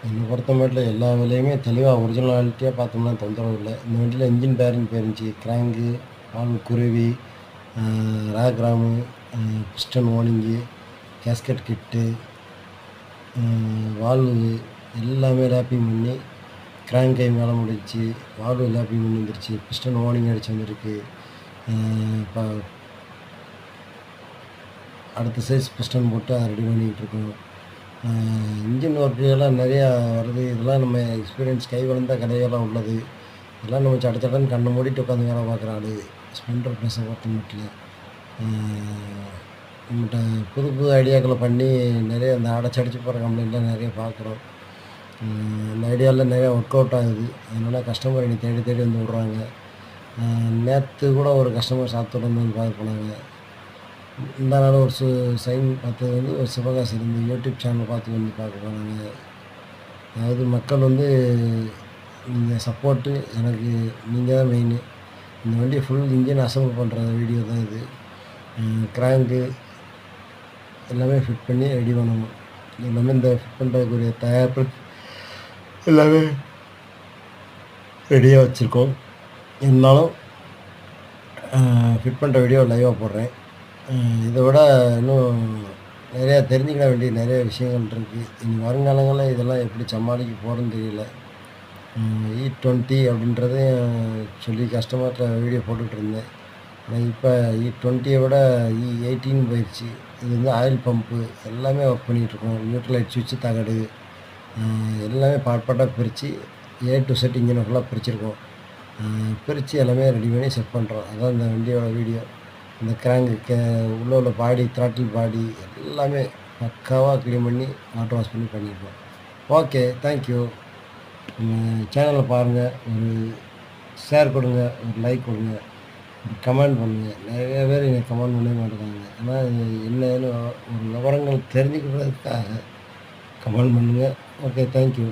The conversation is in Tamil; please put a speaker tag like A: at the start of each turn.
A: என்னை பொறுத்த மட்டும் எல்லா வேலையுமே தெளிவாக ஒரிஜினாலிட்டியாக பார்த்தோம்னா தொந்தரவு இல்லை. இந்த வண்டியில் இன்ஜின் பேரிங் போயிருந்துச்சு, கிராங்கு, வால்வு குருவி, ராக்ராமு, பிஸ்டன் ஓனிங்கு, கேஸ்கெட் கிட்டு, வால்வு எல்லாமே லேப்பிங் பண்ணி கிராங்க் கை மேலே முடிச்சு, வால்வு லேப்பிங் பண்ணி வந்துருச்சு, பிஸ்டன் ஓனிங் அடிச்சு வந்திருக்கு. இப்போ அடுத்த சைஸ் பிஸ்டன் போட்டு அதை ரெடி பண்ணிக்கிட்டு இருக்கோம். இன்ஜின் ஒர்க்குகள்லாம் நிறையா வருது. இதெல்லாம் நம்ம எக்ஸ்பீரியன்ஸ் கை வளர்ந்த கதையெல்லாம் உள்ளது. இதெல்லாம் நம்ம சடச்சடன்னு கண்ணை மூடிட்டு உட்காந்து வேலை பார்க்குற ஆள். ஸ்ப்ளெண்டர் ப்ளஸ்ஸை பொறுத்த மட்டும் நம்மகிட்ட புது புது ஐடியாக்களை பண்ணி நிறைய இந்த அடைச்சடிச்சு போகிற கம்பெனிலாம் நிறைய பார்க்குறோம். அந்த ஐடியாவில் நிறையா ஒர்க் அவுட் ஆகுது. அதனால் கஸ்டமர் என்னை தேடி தேடி வந்து விட்றாங்க. நேற்று கூட ஒரு கஸ்டமர் சாத்தூர்லேருந்து வந்து பார்க்க போனாங்க. இந்த நாள் ஒரு சைன் பார்த்தது வந்து ஒரு சிவகாசி இருந்து யூடியூப் சேனல் பார்த்து வந்து பார்க்க போனாங்க. அதாவது மக்கள் வந்து நீங்கள் சப்போர்ட்டு எனக்கு நீங்கள் தான் மெயின். இந்த வண்டியை ஃபுல் இன்ஜின் அசம்பிள் பண்ணுற வீடியோ தான் இது. கிராங்கு எல்லாமே ஃபிட் பண்ணி ரெடி பண்ணணும். எல்லாமே இந்த ஃபிட் பண்ணுறதுக்குரிய தயாரிப்பு எல்லாமே ரெடியாக வச்சுருக்கோம். இருந்தாலும் ஃபிட் பண்ணுற வீடியோ லைவாக போடுறேன். இதை விட இன்னும் நிறையா தெரிஞ்சுக்கிட வேண்டிய நிறைய விஷயங்கள் இருக்குது. இனி வருங்காலங்களில் இதெல்லாம் எப்படி சமாளிக்க போகிறோன்னு தெரியல. E20 அப்படின்றதே சொல்லி கஸ்டமர்கிட்ட வீடியோ போட்டுக்கிட்டு இருந்தேன். ஆனால் இப்போ E20 விட E18 போயிடுச்சு. இது வந்து ஆயில் பம்ப்பு எல்லாமே ஒர்க் பண்ணிகிட்ருக்கோம். நியூட்ரலைட் சுவிட்சு தகடு எல்லாமே பார்ட்டாக பிரித்து A to Z இன்ஜினை ஃபுல்லாக பிரிச்சுருக்கோம். பிரித்து எல்லாமே ரெடி பண்ணி செட் பண்ணுறோம். அதான் இந்த வண்டியோட வீடியோ. இந்த கிராங்கு உள்ள பாடி, த்ராட்டில் பாடி எல்லாமே பக்காவாக க்ளீன் பண்ணி வாட்டர் வாஷ் பண்ணி பண்ணியிருக்கோம். Okay, thank you. நம்ம சேனலை பாருங்கள், ஒரு ஷேர் கொடுங்க, ஒரு லைக் கொடுங்க, ஒரு கமெண்ட் பண்ணுங்கள். நிறைய பேர் எனக்கு கமெண்ட் பண்ணவே மாட்டேங்காங்க. ஆனால் என்னன்னு ஒரு விவரங்கள் தெரிஞ்சுக்கிறதுக்காக கமெண்ட் பண்ணுங்கள். Okay, thank you.